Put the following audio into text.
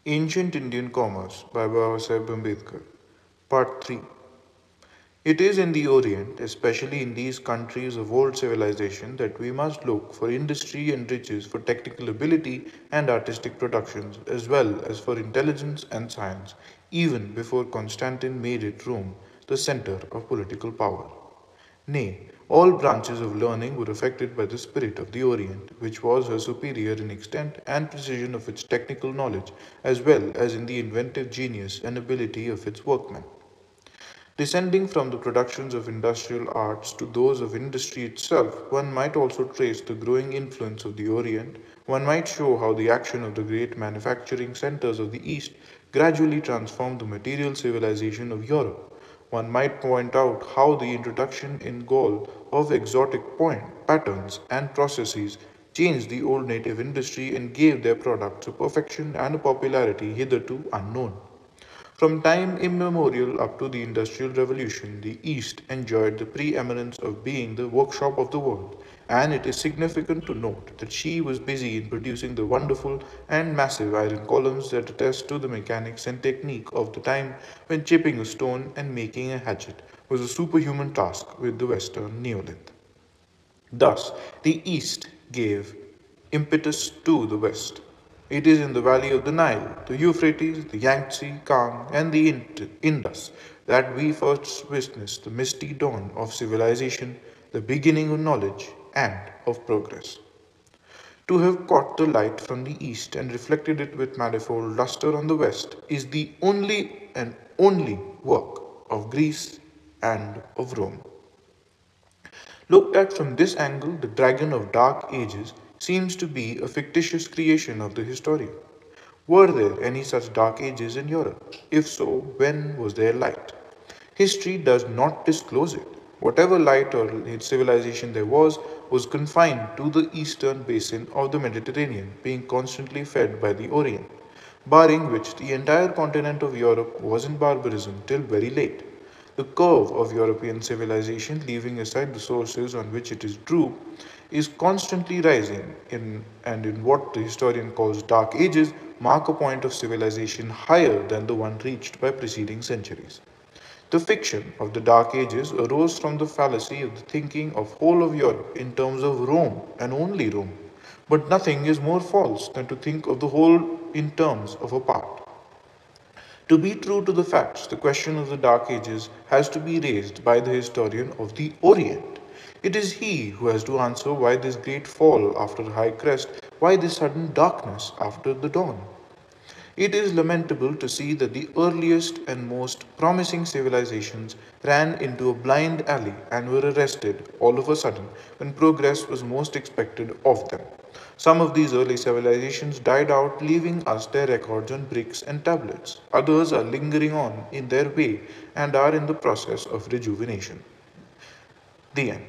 Ancient Indian Commerce by Ambedkar. Part 3. It is in the Orient, especially in these countries of old civilization, that we must look for industry and riches, for technical ability and artistic productions, as well as for intelligence and science, even before Constantine made it Rome the center of political power. Nay, all branches of learning were affected by the spirit of the Orient, which was her superior in extent and precision of its technical knowledge, as well as in the inventive genius and ability of its workmen. Descending from the productions of industrial arts to those of industry itself, one might also trace the growing influence of the Orient. One might show how the action of the great manufacturing centers of the East gradually transformed the material civilization of Europe. One might point out how the introduction in Gaul of exotic point, patterns, and processes changed the old native industry and gave their products a perfection and a popularity hitherto unknown. From time immemorial up to the Industrial Revolution, the East enjoyed the preeminence of being the workshop of the world, and it is significant to note that she was busy in producing the wonderful and massive iron columns that attest to the mechanics and technique of the time when chipping a stone and making a hatchet was a superhuman task with the Western Neolith. Thus, the East gave impetus to the West. It is in the valley of the Nile, the Euphrates, the Yangtze, Kang, and the Indus that we first witness the misty dawn of civilization, the beginning of knowledge and of progress. To have caught the light from the east and reflected it with manifold luster on the west is the only work of Greece and of Rome. Looked at from this angle, the dragon of dark ages seems to be a fictitious creation of the historian. Were there any such dark ages in Europe? If so, when was there light? History does not disclose it. Whatever light or civilization there was confined to the eastern basin of the Mediterranean, being constantly fed by the Orient, barring which the entire continent of Europe was in barbarism till very late. The curve of European civilization, leaving aside the sources on which it is true, is constantly rising and in what the historian calls dark ages mark a point of civilization higher than the one reached by preceding centuries. The fiction of the Dark Ages arose from the fallacy of the thinking of whole of Europe in terms of Rome and only Rome. But nothing is more false than to think of the whole in terms of a part. To be true to the facts, the question of the Dark Ages has to be raised by the historian of the Orient. It is he who has to answer why this great fall after the high crest, why this sudden darkness after the dawn. It is lamentable to see that the earliest and most promising civilizations ran into a blind alley and were arrested all of a sudden when progress was most expected of them. Some of these early civilizations died out, leaving us their records on bricks and tablets. Others are lingering on in their way and are in the process of rejuvenation. The end.